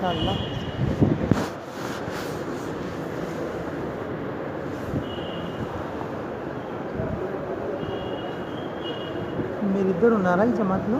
اللہ మీరు ఇద్దరు ఉన్నారా ఈ జమాత్లో?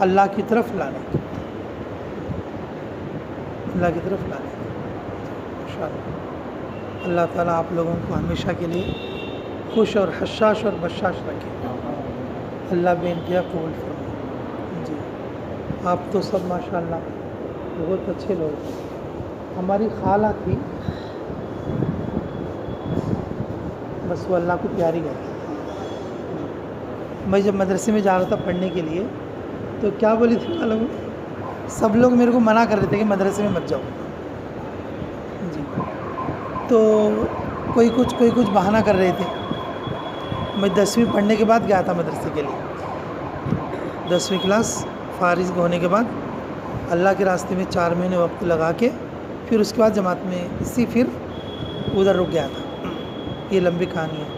اللہ کی طرف لانے کی، اللہ کی طرف لانے کی انشاءاللہ۔ اللہ تعالیٰ آپ لوگوں کو ہمیشہ کے لیے خوش اور حشاش اور بشاش رکھے، اللہ بے انتہا قبول فرمائے۔ جی آپ تو سب ماشاءاللہ بہت اچھے لوگ ہیں۔ ہماری خالہ تھی، بس وہ اللہ کو پیاری ہے۔ میں جب مدرسے میں جا رہا تھا پڑھنے کے لیے تو کیا بولی تھی معلوم ہے؟ سب لوگ میرے کو منع کر رہے تھے کہ مدرسے میں مت جاؤ۔ جی تو کوئی کچھ بہانہ کر رہے تھے۔ میں 10ویں پڑھنے کے بعد گیا تھا مدرسے کے لیے، 10ویں کلاس فارغ ہونے کے بعد اللہ کے راستے میں 4 مہینے وقت لگا کے پھر اس کے بعد جماعت میں پھر ادھر رک گیا تھا۔ یہ لمبی کہانی ہے۔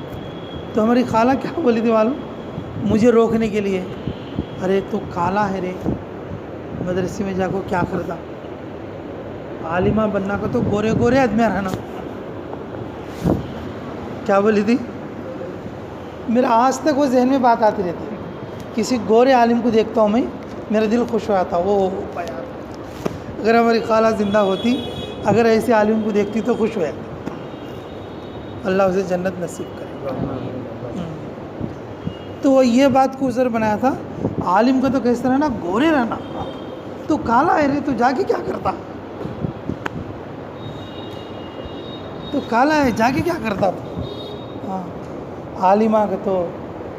تو ہماری خالہ کیا بولی تھی معلوم؟ مجھے روکنے کے لیے، ارے تو کالا ہے رے، مدرسے میں جا کو کیا کرتا، عالمہ بننا کا تو گورے گورے آدمی رہنا۔ کیا بولی تھی؟ میرا آج تک وہ ذہن میں بات آتی رہتی ہے، کسی گورے عالم کو دیکھتا ہوں میں، میرا دل خوش ہو جاتا۔ وہ اگر ہماری خالہ زندہ ہوتی، اگر ایسے عالم کو دیکھتی تو خوش ہو جاتی۔ اللہ اسے جنت نصیب کرے۔ تو وہ یہ بات کو عذر بنایا تھا، عالم کا تو کیسے رہنا، گورے رہنا، تو کالا ہے رے تو جا کے کیا کرتا، تو کالا ہے جا کے کیا کرتا۔ ہاں عالمہ کا تو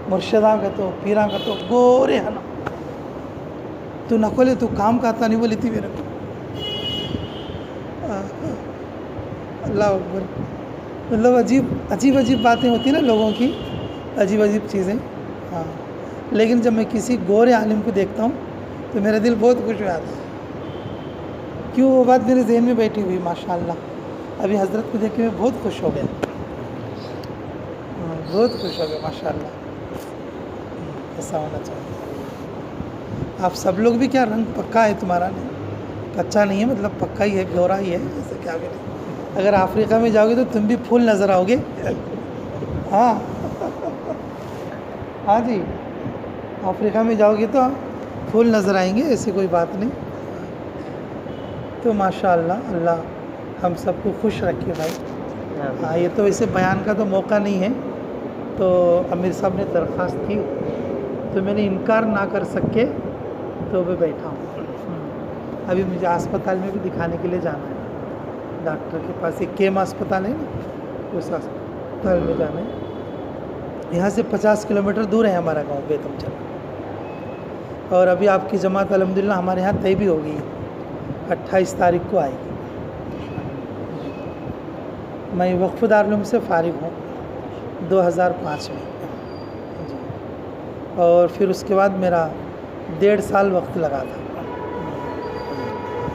مرشدہ کا تو پیراں کا تو گورے ہے نا، تو نہ کھولے تو کام کا آتا نہیں بولی تھی میرے کو۔ اللہ اکبر۔ مطلب عجیب باتیں ہوتی ہیں نا لوگوں کی، عجیب چیزیں۔ ہاں لیکن جب میں کسی گورے عالم کو دیکھتا ہوں تو میرا دل بہت خوش ہو جاتا ہے، کیوں وہ بات میرے ذہن میں بیٹھی ہوئی ماشاءاللہ۔ ابھی حضرت کو دیکھ کے میں بہت خوش ہو گیا، بہت خوش ہو گیا ماشاءاللہ۔ ایسا ہونا چاہیے۔ آپ سب لوگ بھی کیا رنگ پکا ہے تمہارا، نہیں کچا نہیں ہے، مطلب پکا ہی ہے، گورا ہی ہے، ایسا کیا کریں۔ اگر افریقہ میں جاؤ گے تو تم بھی پھول نظر آؤ گے۔ ہاں ہاں جی، افریقہ میں جاؤ گے تو پھول نظر آئیں گے، ایسی کوئی بات نہیں۔ تو ماشاءاللہ اللہ ہم سب کو خوش رکھے بھائی۔ ہاں یہ تو ویسے بیان کا تو موقع نہیں ہے، تو امیر صاحب نے درخواست کی تو میں نے انکار نہ کر سکے تو میں بیٹھا ہوں۔ ابھی مجھے اسپتال میں بھی دکھانے کے لیے جانا ہے، ڈاکٹر کے پاس، ایک کیم اسپتال ہے نا، اس اسپتال میں جانا ہے۔ یہاں سے 50 کلومیٹر دور ہے ہمارا گاؤں بیتم چلا، اور ابھی آپ کی جماعت الحمدللہ ہمارے یہاں طے بھی ہو گئی ہے، 28 تاریخ کو آئے گی۔ میں وقف دارالعلوم سے فارغ ہوں 2005 میں جی، اور پھر اس کے بعد میرا 1.5 سال وقت لگا تھا۔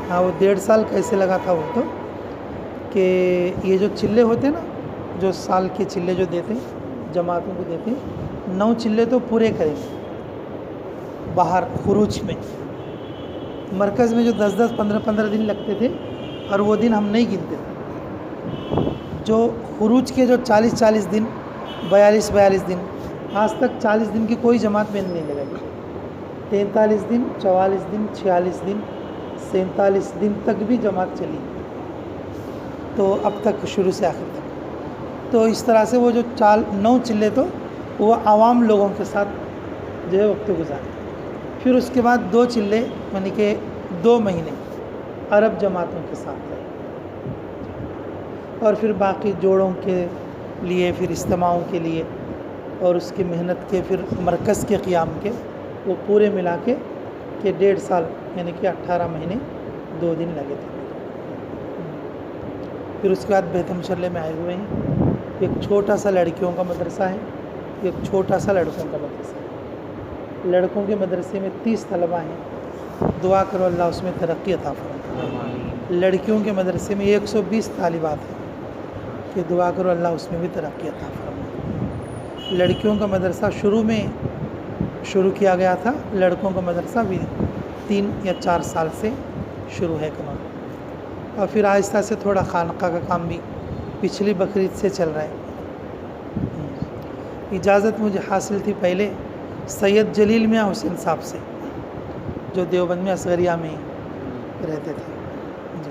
ہاں وہ 1.5 سال کیسے لگا تھا وہ تو کہ یہ جو چلے ہوتے ہیں نا، جو سال کے چلے جو دیتے ہیں جماعتوں کو دیتے ہیں، 9 چلے تو پورے کریں گے باہر خروج میں، مرکز میں جو 10 15 دن لگتے تھے، اور وہ دن ہم نہیں گنتے تھے، جو خروج کے جو 40 دن 42 دن، آج تک 40 دن کی کوئی جماعت میں نہیں لگائی، 43 دن 44 دن 46 دن 47 دن تک بھی جماعت چلی، تو اب تک شروع سے آخر تک۔ تو اس طرح سے وہ جو 9 چلے تو وہ عوام لوگوں کے ساتھ جو ہے وقت گزارے، پھر اس کے بعد 2 چلے یعنی کہ 2 مہینے عرب جماعتوں کے ساتھ رہے، اور پھر باقی جوڑوں کے لیے، پھر اجتماعوں کے لیے، اور اس کی محنت کے پھر مرکز کے قیام کے، وہ پورے ملا کے کہ 1.5 سال یعنی کہ 18 مہینے 2 دن لگے تھے۔ پھر اس کے بعد بیتم چلے میں آئے ہوئے ہیں، ایک چھوٹا سا لڑکیوں کا مدرسہ ہے، ایک چھوٹا سا لڑکوں کا مدرسہ ہے۔ لڑکوں کے مدرسے میں 30 طلبہ ہیں، دعا کرو اللہ اس میں ترقی عطا فرمائے۔ لڑکیوں کے مدرسے میں 120 طالبات ہیں، کہ دعا کرو اللہ اس میں بھی ترقی عطا فرمائے۔ لڑکیوں کا مدرسہ شروع کیا گیا تھا، لڑکوں کا مدرسہ بھی 3 یا 4 سال سے شروع ہے کمان، اور پھر آہستہ سے تھوڑا خانقاہ کا کام بھی پچھلی بقرعید سے چل رہا ہے۔ اجازت مجھے حاصل تھی پہلے سید جلیل میاں حسین صاحب سے، جو دیوبند میں اصغریہ میں رہتے تھے جی،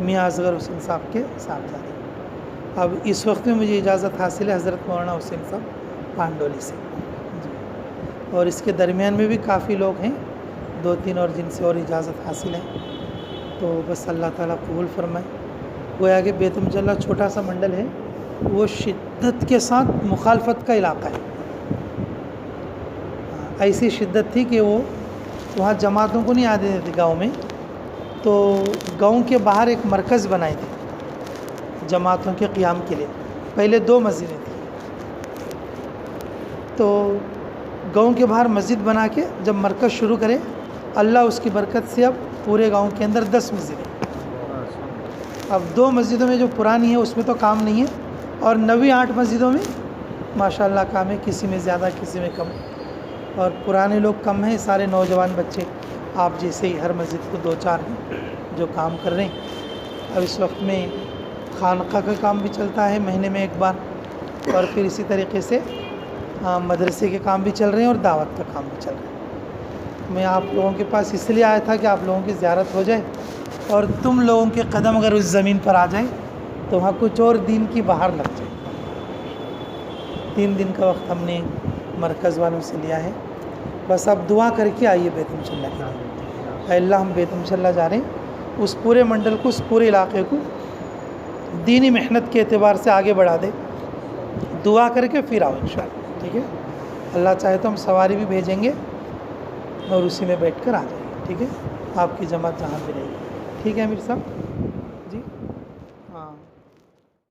میاں اصغر حسین صاحب کے صاحبزادے۔ اب اس وقت میں مجھے اجازت حاصل ہے حضرت مولانا حسین صاحب پانڈولی سے جی، اور اس کے درمیان میں بھی کافی لوگ ہیں 2-3 اور جن سے اور اجازت حاصل ہے، تو بس اللہ تعالیٰ قبول فرمائے۔ گویا کہ بیتم چلہ چھوٹا سا منڈل ہے، وہ شدت کے ساتھ مخالفت کا علاقہ ہے، ایسی شدت تھی کہ وہ وہاں جماعتوں کو نہیں آنے دیتے گاؤں میں، تو گاؤں کے باہر ایک مرکز بنائے تھے جماعتوں کے قیام کے لیے۔ پہلے 2 مسجدیں تھیں، تو گاؤں کے باہر مسجد بنا کے جب مرکز شروع کرے، اللہ اس کی برکت سے اب پورے گاؤں کے اندر 10 مسجدیں۔ اب 2 مسجدوں میں جو پرانی ہے اس میں تو کام نہیں ہے، اور 8 مسجدوں میں ماشاءاللہ کام ہے، کسی میں زیادہ کسی میں کم، اور پرانے لوگ کم ہیں، سارے نوجوان بچے آپ جیسے ہی ہر مسجد کو 2-4 ہیں جو کام کر رہے ہیں۔ اب اس وقت میں خانقاہ کا کام بھی چلتا ہے مہینے میں 1 بار، اور پھر اسی طریقے سے مدرسے کے کام بھی چل رہے ہیں اور دعوت کا کام بھی چل رہا ہے۔ میں آپ لوگوں کے پاس اس لیے آیا تھا کہ آپ لوگوں کی زیارت ہو جائے، اور تم لوگوں کے قدم اگر اس زمین پر آ جائیں تو وہاں کچھ اور دین کی باہر لگ جائے۔ 3 دن کا وقت ہم نے مرکز والوں سے لیا ہے، بس اب دعا کر کے آئیے بیتم چلہ کے لیے۔ اے اللہ، ہم بیتم چلہ جا رہے ہیں، اس پورے منڈل کو، اس پورے علاقے کو دینی محنت کے اعتبار سے آگے بڑھا دے، دعا کر کے پھر آؤ انشاءاللہ، ٹھیک ہے؟ اللہ چاہے تو ہم سواری بھی بھیجیں گے اور اسی میں بیٹھ کر آ جائیں گے، ٹھیک ہے؟ آپ کی جماعت جہاں بھی رہے گی، ٹھیک ہے امیر صاحب جی؟ ہاں۔